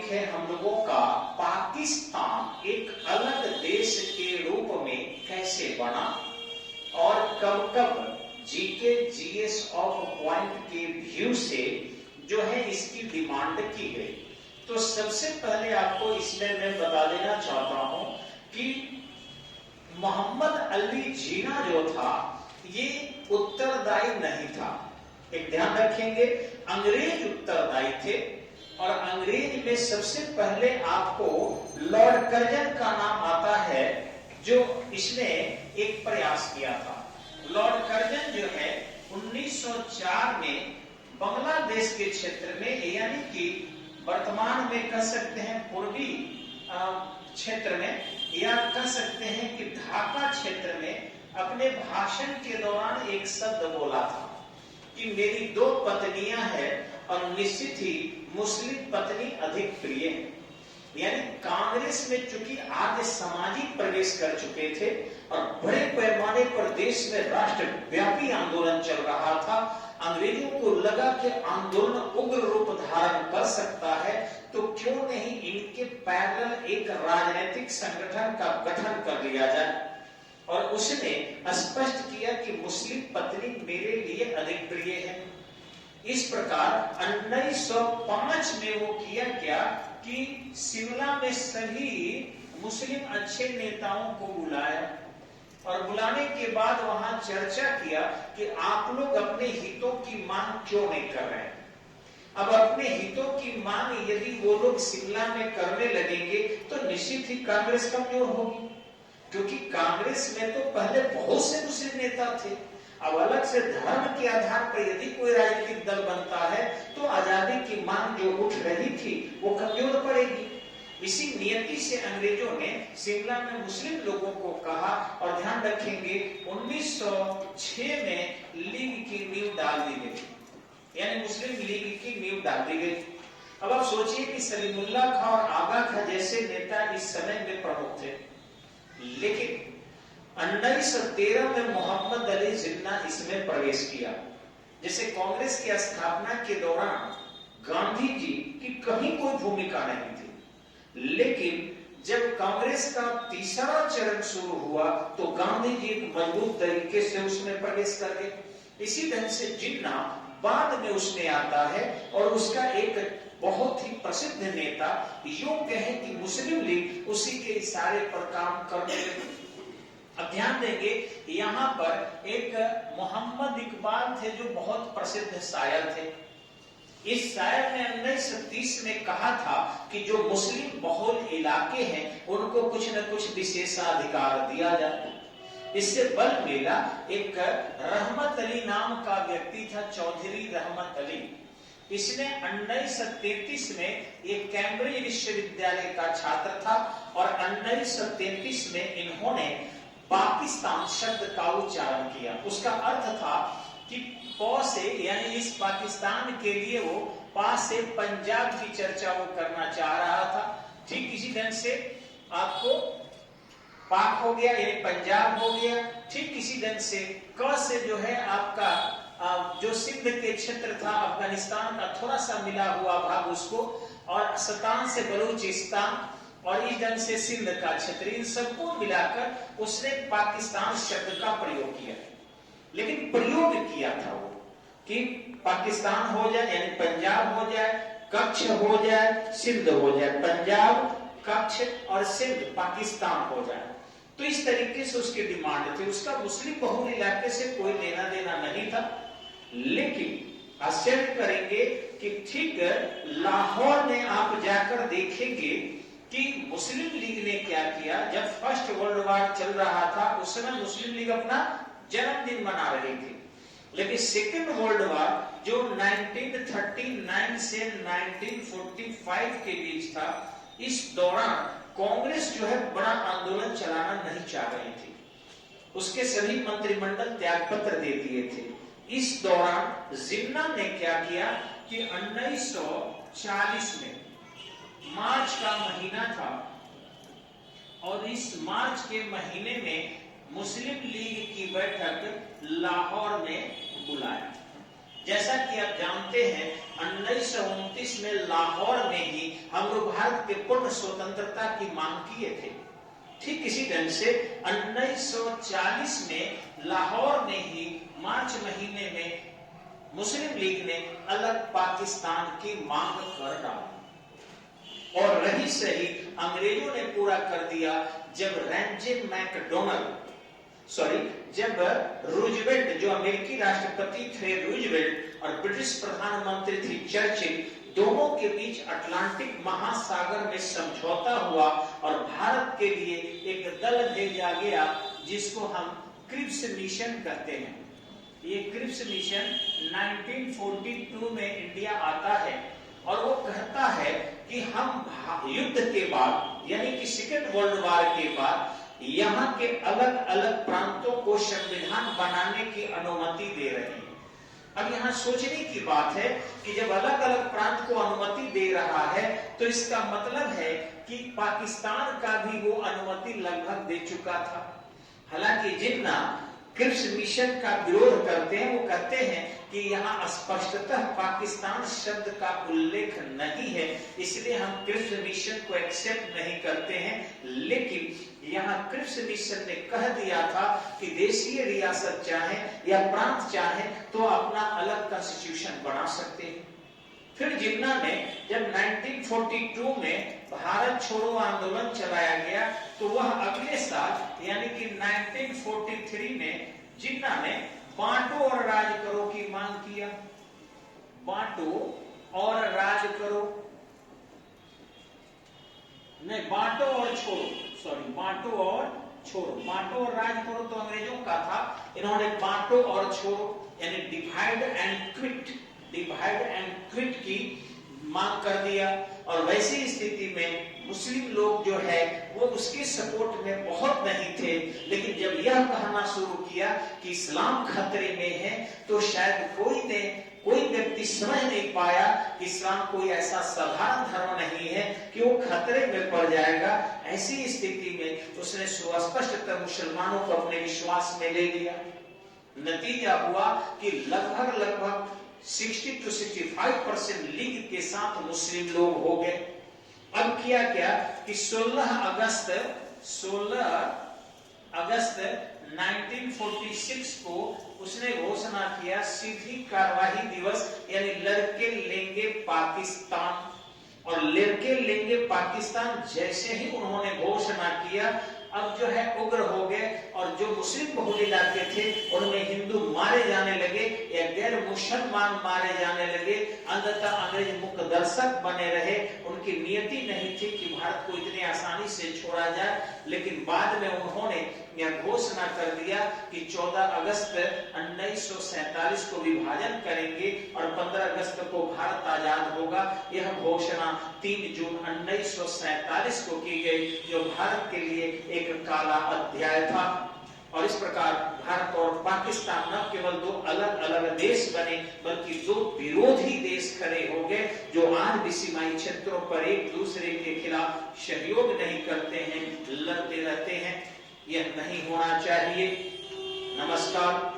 है हम लोगों का, पाकिस्तान एक अलग देश के रूप में कैसे बना और कब कब जीके जीएस ऑफ पॉइंट के व्यू से जो है इसकी डिमांड की गई। तो सबसे पहले आपको इसमें मैं बता देना चाहता हूं कि मोहम्मद अली जिन्ना जो था ये उत्तरदायी नहीं था। एक ध्यान रखेंगे, अंग्रेज उत्तरदायी थे और अंग्रेज में सबसे पहले आपको लॉर्ड कर्जन का नाम आता है जो इसने एक प्रयास किया था। लॉर्ड कर्जन जो है 1904 में बांग्लादेश के क्षेत्र में, यानी कि वर्तमान में कह सकते हैं पूर्वी क्षेत्र में, या कह सकते हैं कि ढाका क्षेत्र में, अपने भाषण के दौरान एक शब्द बोला था कि मेरी 2 पत्नियां हैं और निश्चित ही मुस्लिम पत्नी अधिक प्रिय है। यानी कांग्रेस में चूंकि आर्य सामाजिक प्रवेश कर चुके थे और बड़े पैमाने पर देश में राष्ट्रव्यापी आंदोलन चल रहा था, अंग्रेजों को लगा कि आंदोलन उग्र रूप धारण कर सकता है, तो क्यों नहीं इनके पैरेलल एक राजनीतिक संगठन का गठन कर लिया जाए। और उसने स्पष्ट किया कि मुस्लिम पत्नी मेरे लिए अधिक प्रिय है। इस प्रकार 1905 में वो किया क्या कि शिमला में सभी मुस्लिम अच्छे नेताओं को बुलाया और बुलाने के बाद वहां चर्चा किया कि आप लोग अपने हितों की मांग क्यों नहीं कर रहे हैं। अब अपने हितों की मांग यदि वो लोग शिमला में करने लगेंगे तो निश्चित ही कांग्रेस कमजोर होगी, क्योंकि कांग्रेस में तो पहले बहुत से मुस्लिम नेता थे। अब अलग से धर्म के आधार पर यदि कोई राजनीतिक दल बनता है तो आजादी की मांग जो उठ रही थी वो कमजोर पड़ेगी। इसी नियति से अंग्रेजों ने शिमला में मुस्लिम लोगों को कहा, और ध्यान रखेंगे 1906 में लीग की नींव डाल दी गई, यानी मुस्लिम लीग की नींव डाल दी गई। अब आप सोचिए कि सलीमुल्लाह खां और आगा खां जैसे नेता इस समय में प्रमुख थे, लेकिन 1913 में मोहम्मद अली जिन्ना इसमें प्रवेश किया। जैसे कांग्रेस की स्थापना के दौरान गांधी जी की कहीं कोई भूमिका नहीं थी, लेकिन जब कांग्रेस का तीसरा चरण शुरू हुआ तो गांधी जी मजबूत तरीके से उसमें प्रवेश कर गए। इसी ढंग से जिन्ना बाद में उसमें आता है और उसका एक बहुत ही प्रसिद्ध नेता, यूं कहे कि मुस्लिम लीग उसी के इशारे पर काम करने लगी। अब ध्यान देंगे, यहाँ पर एक मोहम्मद इकबाल थे जो बहुत प्रसिद्ध शायर थे। इस शायर ने 1930 में कहा था कि जो मुस्लिम बहुल इलाके हैं उनको कुछ न कुछ विशेषाधिकार दिया जाए। इससे बल मिला। एक रहमत अली नाम का व्यक्ति था, चौधरी रहमत अली। इसने 1933 में एक कैम्ब्रिज विश्वविद्यालय का छात्र था और 1933 में इन्होंने पाकिस्तान शब्द का उच्चारण किया। उसका अर्थ था कि प से, यानी इस पाकिस्तान के लिए वो पा से पंजाब की चर्चा वो करना चाह रहा था। ठीक इसी ढंग से आपको पाक हो गया, यानी पंजाब हो गया। ठीक इसी ढंग से क से जो है आपका जो सिंध के क्षेत्र था, अफगानिस्तान का थोड़ा सा मिला हुआ भाग उसको, और सतान से बलूचिस्तान, और इस ढंग से सिंध का क्षेत्र, इन सबको मिलाकर उसने पाकिस्तान शब्द का प्रयोग किया। लेकिन प्रयोग किया था वो कि पाकिस्तान हो जाए, यानी पंजाब हो जाए, कच्छ हो जाए, सिंध हो जाए, पंजाब, कच्छ और सिंध पाकिस्तान हो जाए। तो इस तरीके से उसकी डिमांड थी। उसका मुस्लिम बहुल इलाके से कोई लेना देना नहीं था। लेकिन आश्चर्य करेंगे कि ठीक लाहौर में आप जाकर देखेंगे कि मुस्लिम लीग ने क्या किया। जब फर्स्ट वर्ल्ड वॉर चल रहा था उस समय मुस्लिम लीग अपना जन्मदिन मना रही थी, लेकिन सेकेंड वर्ल्ड वॉर जो 1939 से 1945 के बीच था, इस दौरान कांग्रेस जो है बड़ा आंदोलन चलाना नहीं चाह रही थी। उसके सभी मंत्रिमंडल त्यागपत्र दे दिए थे। इस दौरान जिन्ना ने क्या किया कि 1940 में मार्च का महीना था और इस मार्च के महीने में मुस्लिम लीग की बैठक लाहौर में बुलाया। जैसा कि आप जानते हैं 1929 में लाहौर में ही हम लोग भारत के पूर्ण स्वतंत्रता की मांग किए थे। ठीक इसी ढंग से 1940 में लाहौर में ही मार्च महीने में मुस्लिम लीग ने अलग पाकिस्तान की मांग कर डाली, और रही सही अंग्रेजों ने पूरा कर दिया जब रूजवेल्ट, जो अमेरिकी राष्ट्रपति थे रूजवेल्ट, और ब्रिटिश प्रधानमंत्री थी चर्चिल, दोनों के बीच अटलांटिक महासागर में समझौता हुआ और भारत के लिए एक दल भेजा गया जिसको हम क्रिप्स मिशन कहते हैं। ये क्रिप्स मिशन 1942 में इंडिया आता है और वो कहता है कि हम युद्ध के बाद, यानी कि सेकेंड वर्ल्ड वॉर के बाद, यहाँ के अलग अलग प्रांतों को संविधान बनाने की अनुमति दे रहे हैं। अब यहाँ सोचने की बात है कि जब अलग अलग प्रांत को अनुमति दे रहा है तो इसका मतलब है कि पाकिस्तान का भी वो अनुमति लगभग दे चुका था। हालांकि जितना क्रिप्स मिशन का विरोध करते हैं वो कहते हैं कि यहाँ स्पष्टतः पाकिस्तान शब्द का उल्लेख नहीं है, इसलिए हम क्रिप्स मिशन को एक्सेप्ट नहीं करते हैं। लेकिन यहाँ क्रिप्स मिशन ने कह दिया था कि देशीय रियासत चाहे या प्रांत चाहे तो अपना अलग कॉन्स्टिट्यूशन बना सकते हैं। फिर जिन्ना ने जब 1942 में भारत छोड़ो आंदोलन चलाया गया तो वह अगले साल यानी कि 1943 में जिन्ना ने बांटो और राज करो की मांग किया। बांटो और राज करो, नहीं बांटो और छोड़ो, सॉरी बांटो और छोड़ो, बांटो और राज करो तो अंग्रेजों का था, इन्होंने बांटो और छोड़ो यानी डिवाइड एंड क्विट की मांग कर दिया। और वैसी स्थिति में मुस्लिम लोग जो है वो उसके सपोर्ट में बहुत नहीं थे, लेकिन जब यह कहना शुरू किया कि इस्लाम खतरे में है तो शायद कोई व्यक्ति समझ नहीं पाया कि इस्लाम कोई ऐसा साधारण धर्म नहीं है कि वो खतरे में पड़ जाएगा। ऐसी स्थिति में उसने सुस्पष्टतः मुसलमानों को अपने विश्वास में ले लिया। नतीजा हुआ कि लगभग 60 to 65% लीग के साथ मुस्लिम लोग हो गए। अब किया क्या कि 16 अगस्त 1946 को उसने घोषणा किया सीधी कार्रवाई दिवस, यानी लड़के लेंगे पाकिस्तान। और लड़के लेंगे पाकिस्तान जैसे ही उन्होंने घोषणा किया, अब जो है उग्र हो गए और जो मुस्लिम बहुल इलाके थे उनमें हिंदू मारे जाने लगे या गैर मुसलमान मारे जाने लगे। अंततः अंग्रेज मुख्य दर्शक बने रहे, उनकी नियति नहीं थी कि भारत को इतनी आसानी से छोड़ा जाए। लेकिन बाद में उन्होंने यह घोषणा कर दिया कि 14 अगस्त 1947 को विभाजन करेंगे और 15 अगस्त को भारत आजाद होगा। यह घोषणा 3 जून 1947 को की गई, जो भारत के लिए एक काला अध्याय था। और इस प्रकार भारत और पाकिस्तान न केवल दो अलग अलग देश बने बल्कि दो विरोधी देश खड़े हो गए, जो आज भी सीमाई क्षेत्रों पर एक दूसरे के खिलाफ सहयोग नहीं करते हैं, लड़ते रहते हैं। यह नहीं होना चाहिए। नमस्कार।